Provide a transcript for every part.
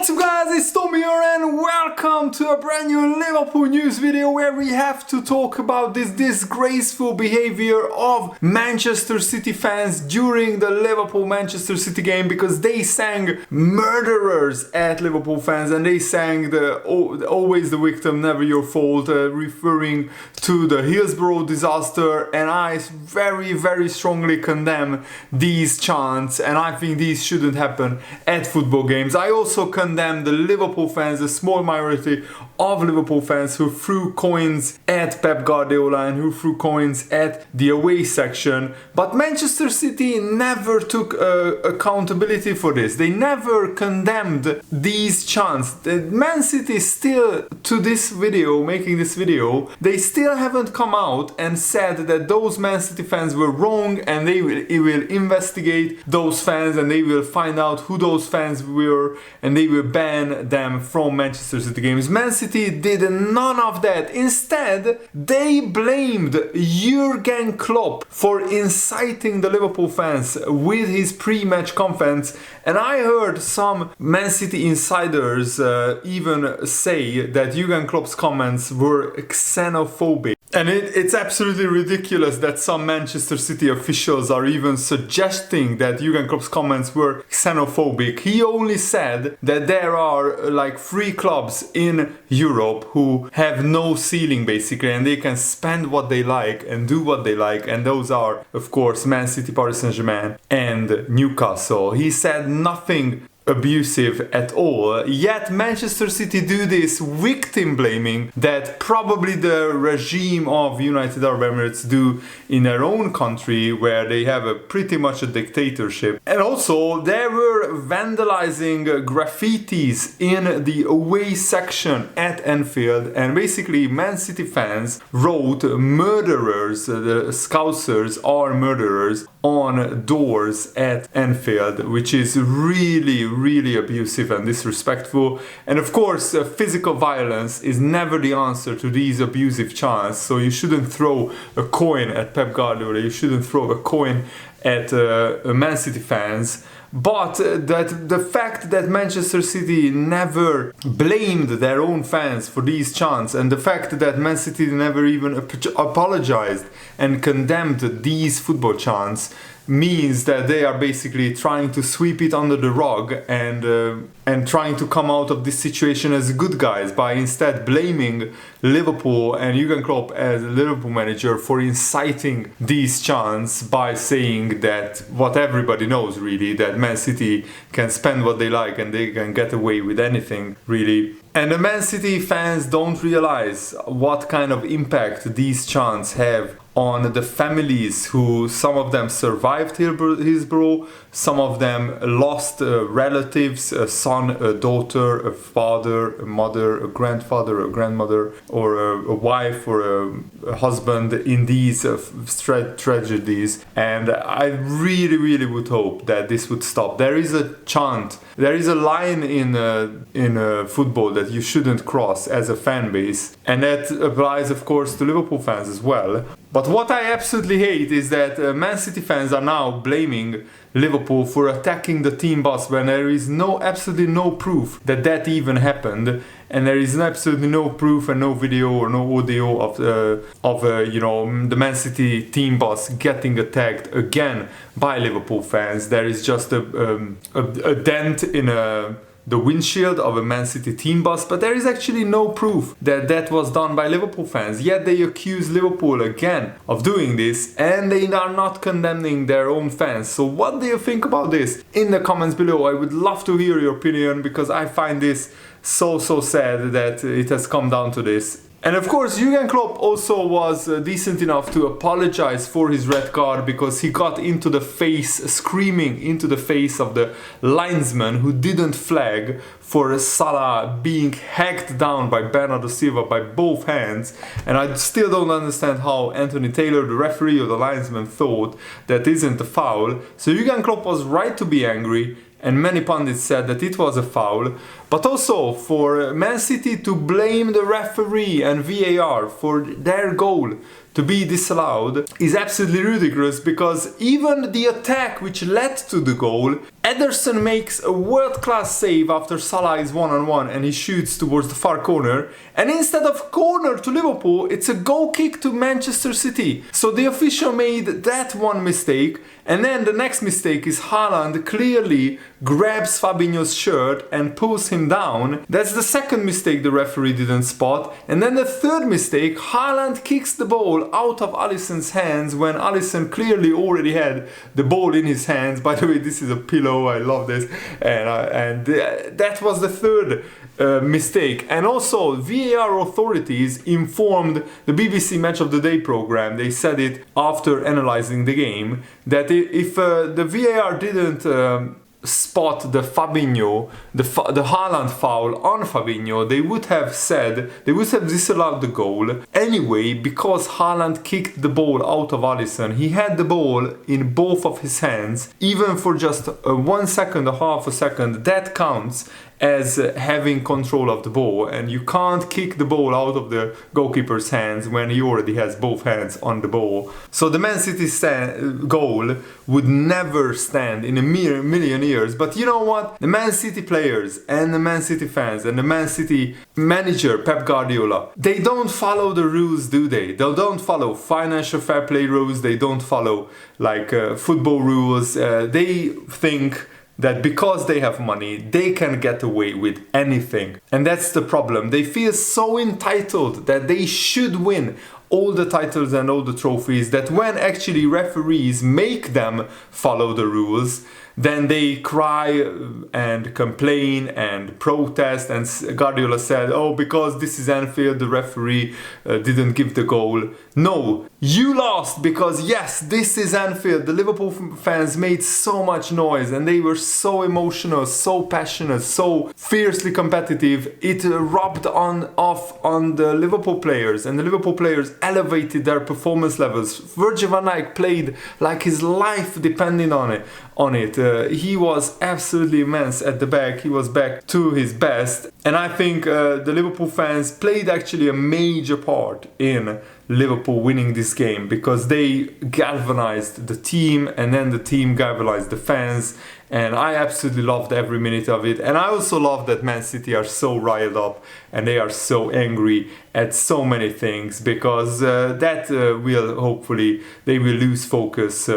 What's up guys, it's Tommy here and welcome to a brand new Liverpool news video where we have to talk about this disgraceful behavior of Manchester City fans during the Liverpool-Manchester City game, because they sang murderers at Liverpool fans and they sang the always the victim, never your fault, referring to the Hillsborough disaster, and I very strongly condemn these chants and I think these shouldn't happen at football games. I also condemn the Liverpool fans, the small minority of Liverpool fans who threw coins at Pep Guardiola and who threw coins at the away section. But Manchester City never took accountability for this. They never condemned these chants. The Man City still, to this video, making this video, they still haven't come out and said that those Man City fans were wrong, and they will investigate those fans and they will find out who those fans were and they will ban them from Manchester City games. Man City did none of that. Instead, they blamed Jurgen Klopp for inciting the Liverpool fans with his pre-match conference, and I heard some Man City insiders even say that Jurgen Klopp's comments were xenophobic. And it's absolutely ridiculous that some Manchester City officials are even suggesting that Jurgen Klopp's comments were xenophobic. He only said that there are like 3 clubs in Europe who have no ceiling basically, and they can spend what they like and do what they like, and those are of course Man City, Paris Saint-Germain and Newcastle. He said nothing abusive at all, yet Manchester City do this victim blaming that probably the regime of United Arab Emirates do in their own country, where they have a pretty much a dictatorship. And also they were vandalizing graffitis in the away section at Anfield, and basically Man City fans wrote murderers, the Scousers are murderers, on doors at Anfield, which is really abusive and disrespectful. And of course physical violence is never the answer to these abusive chants, so you shouldn't throw a coin at Pep Guardiola, you shouldn't throw a coin at Man City fans. But that the fact that Manchester City never blamed their own fans for these chants, and the fact that Man City never even apologized and condemned these football chants, means that they are basically trying to sweep it under the rug and trying to come out of this situation as good guys by instead blaming Liverpool and Jurgen Klopp as a Liverpool manager for inciting these chants by saying that what everybody knows really, that Man City can spend what they like and they can get away with anything really. And the Man City fans don't realize what kind of impact these chants have on the families who, some of them survived Hillsborough, some of them lost relatives, a son, a daughter, a father, a mother, a grandfather, a grandmother, or a wife or a husband in these tragedies. And I really would hope that this would stop. There is a chant, there is a line in football that you shouldn't cross as a fan base, and that applies of course to Liverpool fans as well. But what I absolutely hate is that Man City fans are now blaming Liverpool for attacking the team bus when there is absolutely no proof that that even happened, and there is absolutely no proof and no video or no audio of the Man City team bus getting attacked again by Liverpool fans. There is just a dent in the windshield of a Man City team bus, but there is actually no proof that that was done by Liverpool fans. Yet they accuse Liverpool again of doing this, and they are not condemning their own fans. So what do you think about this? In the comments below, I would love to hear your opinion, because I find this so sad that it has come down to this. And of course Jurgen Klopp also was decent enough to apologize for his red card, because he got into the face, screaming into the face of the linesman who didn't flag for Salah being hacked down by Bernardo Silva by both hands. And I still don't understand how Anthony Taylor, the referee or the linesman, thought that isn't a foul. So Jurgen Klopp was right to be angry, and many pundits said that it was a foul, but also for Man City to blame the referee and VAR for their goal to be disallowed is absolutely ridiculous, because even the attack which led to the goal, Ederson makes a world-class save after Salah is one-on-one and he shoots towards the far corner, and instead of corner to Liverpool, it's a goal kick to Manchester City. So the official made that one mistake, and then the next mistake is Haaland clearly grabs Fabinho's shirt and pulls him down. That's the second mistake the referee didn't spot. And then the third mistake, Haaland kicks the ball out of Alisson's hands when Alisson clearly already had the ball in his hands. By the way, this is a pillow, I love this. And that was the third mistake. And also VAR authorities informed the BBC Match of the Day program, they said it after analyzing the game, that if the VAR didn't spot the Fabinho, the Haaland foul on Fabinho, they would have disallowed the goal anyway, because Haaland kicked the ball out of Alisson. He had the ball in both of his hands, even for just 1 second or half a second. That counts as having control of the ball, and you can't kick the ball out of the goalkeeper's hands when he already has both hands on the ball. So the Man City goal would never stand in a million years. But you know what? The Man City players and the Man City fans and the Man City manager Pep Guardiola, they don't follow the rules, do they? They don't follow financial fair play rules, they don't follow football rules. They think that because they have money, they can get away with anything. And that's the problem. They feel so entitled that they should win all the titles and all the trophies, that when actually referees make them follow the rules, then they cry and complain and protest. And Guardiola said, oh, because this is Anfield, the referee didn't give the goal. No, you lost because, yes, this is Anfield. The Liverpool fans made so much noise and they were so emotional, so passionate, so fiercely competitive. It rubbed off on the Liverpool players, and the Liverpool players elevated their performance levels. Virgil van Dijk played like his life depended on it. He was absolutely immense at the back. He was back to his best. And I think the Liverpool fans played actually a major part in Liverpool winning this game, because they galvanized the team, and then the team galvanized the fans. And I absolutely loved every minute of it. And I also love that Man City are so riled up and they are so angry at so many things, because that will hopefully, they will lose focus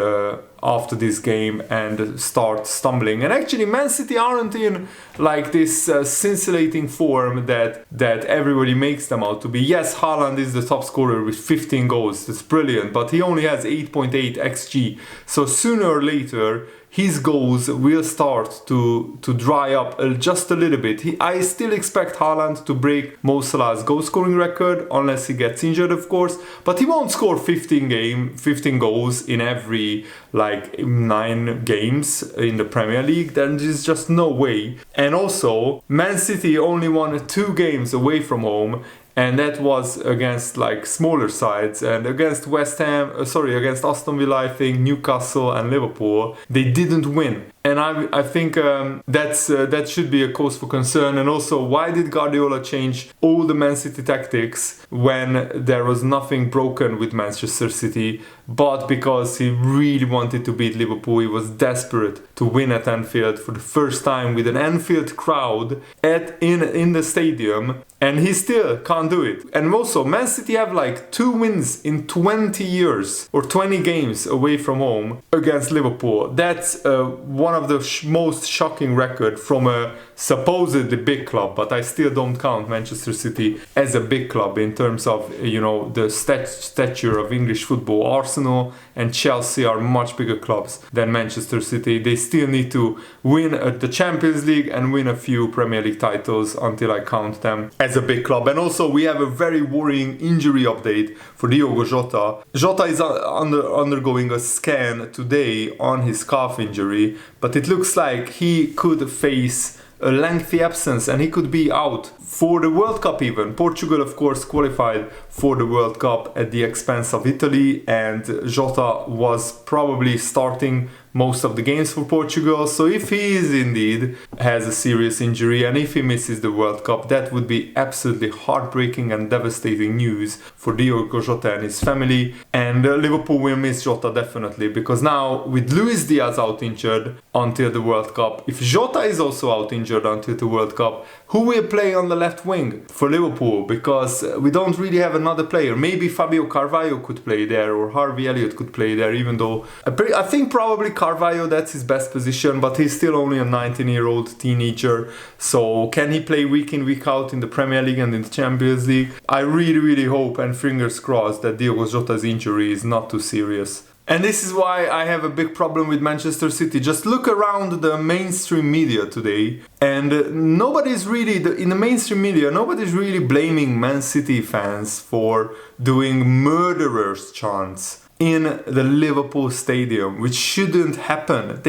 after this game and start stumbling. And actually Man City aren't in like this scintillating form that everybody makes them out to be. Yes, Haaland is the top scorer with 15 goals, that's brilliant, but he only has 8.8 XG. So sooner or later his goals will start to dry up just a little bit. I still expect Haaland to break Mo Salah's goal scoring record, unless he gets injured, of course. But he won't score 15 goals in every 9 games in the Premier League. Then there's just no way. And also, Man City only won 2 games away from home, and that was against smaller sides, and against against Aston Villa, I think, Newcastle and Liverpool, they didn't win. And I think that should be a cause for concern. And also, why did Guardiola change all the Man City tactics when there was nothing broken with Manchester City? But because he really wanted to beat Liverpool, he was desperate to win at Anfield for the first time with an Anfield crowd in the stadium, and he still can't do it. And also, Man City have 2 wins in 20 years or 20 games away from home against Liverpool. That's one of the most shocking record from a supposedly big club, but I still don't count Manchester City as a big club in terms of the stature of English football. Arsenal and Chelsea are much bigger clubs than Manchester City. They still need to win the Champions League and win a few Premier League titles until I count them as a big club. And also, we have a very worrying injury update for Diogo Jota. Jota is undergoing a scan today on his calf injury, but it looks like he could face a lengthy absence and he could be out for the World Cup even. Portugal, of course, qualified for the World Cup at the expense of Italy, and Jota was probably starting most of the games for Portugal. So if he is indeed has a serious injury and if he misses the World Cup, that would be absolutely heartbreaking and devastating news for Diogo Jota and his family. And Liverpool will miss Jota definitely, because now with Luis Diaz out injured until the World Cup, if Jota is also out injured until the World Cup, who will play on the left wing for Liverpool? Because we don't really have another player. Maybe Fabio Carvalho could play there, or Harvey Elliott could play there, even though I think probably Carvalho, that's his best position, but he's still only a 19-year-old teenager. So can he play week in, week out in the Premier League and in the Champions League? I really hope, and fingers crossed, that Diogo Jota's injury is not too serious. And this is why I have a big problem with Manchester City. Just look around the mainstream media today, and nobody's really, in the mainstream media, nobody's really blaming Man City fans for doing murderers chants in the Liverpool stadium, which shouldn't happen.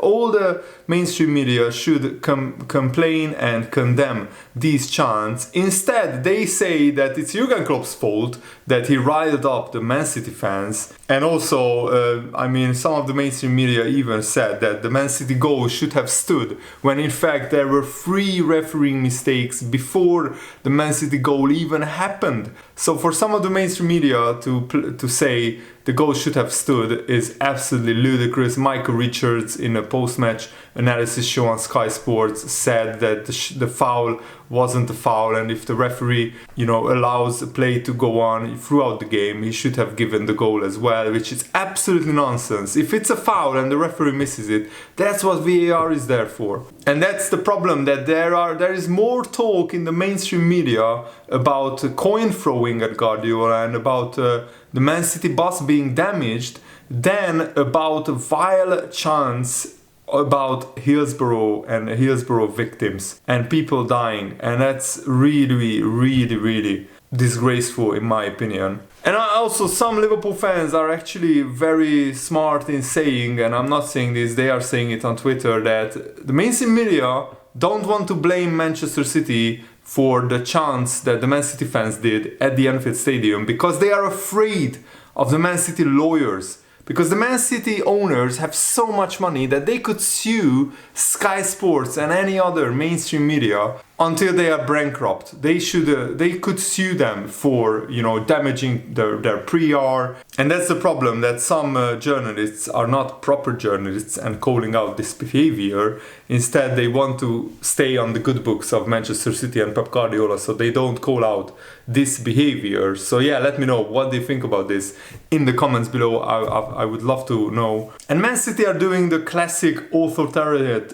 All the mainstream media should complain and condemn these chants. Instead, they say that it's Jurgen Klopp's fault that he riled up the Man City fans. And also, some of the mainstream media even said that the Man City goal should have stood, when in fact there were 3 refereeing mistakes before the Man City goal even happened. So for some of the mainstream media to say the goal should have stood is absolutely ludicrous. Michael Richards, in a post-match analysis show on Sky Sports, said that the foul wasn't a foul, and if the referee, allows the play to go on throughout the game, he should have given the goal as well, which is absolutely nonsense. If it's a foul and the referee misses it, that's what VAR is there for. And that's the problem, that there is more talk in the mainstream media about coin throwing at Guardiola and about the Man City bus being damaged than about vile chants about Hillsborough and Hillsborough victims and people dying. And that's really disgraceful in my opinion. And also, some Liverpool fans are actually very smart in saying, and I'm not saying this, they are saying it on Twitter, that the mainstream media don't want to blame Manchester City for the chants that the Man City fans did at the Anfield Stadium, because they are afraid of the Man City lawyers. Because the Man City owners have so much money that they could sue Sky Sports and any other mainstream media until they are bankrupt. They could sue them for, damaging their PR. And that's the problem, that some journalists are not proper journalists and calling out this behavior. Instead, they want to stay on the good books of Manchester City and Pep Guardiola, so they don't call out this behavior. So yeah, let me know what do you think about this in the comments below. I would love to know. And Man City are doing the classic authoritarian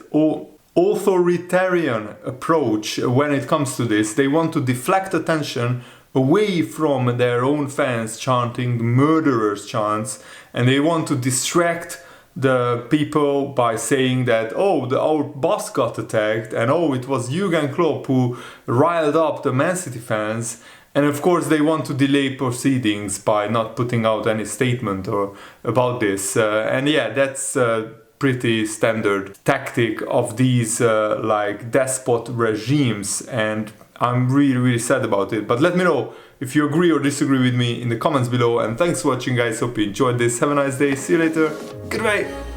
approach when it comes to this. They want to deflect attention away from their own fans chanting murderers chants, and they want to distract the people by saying that, our boss got attacked, and it was Jurgen Klopp who riled up the Man City fans. And of course they want to delay proceedings by not putting out any statement about this. And yeah, that's pretty standard tactic of these despot regimes, and I'm really sad about it. But let me know if you agree or disagree with me in the comments below, and thanks for watching guys, hope you enjoyed this. Have a nice day, see you later, goodbye.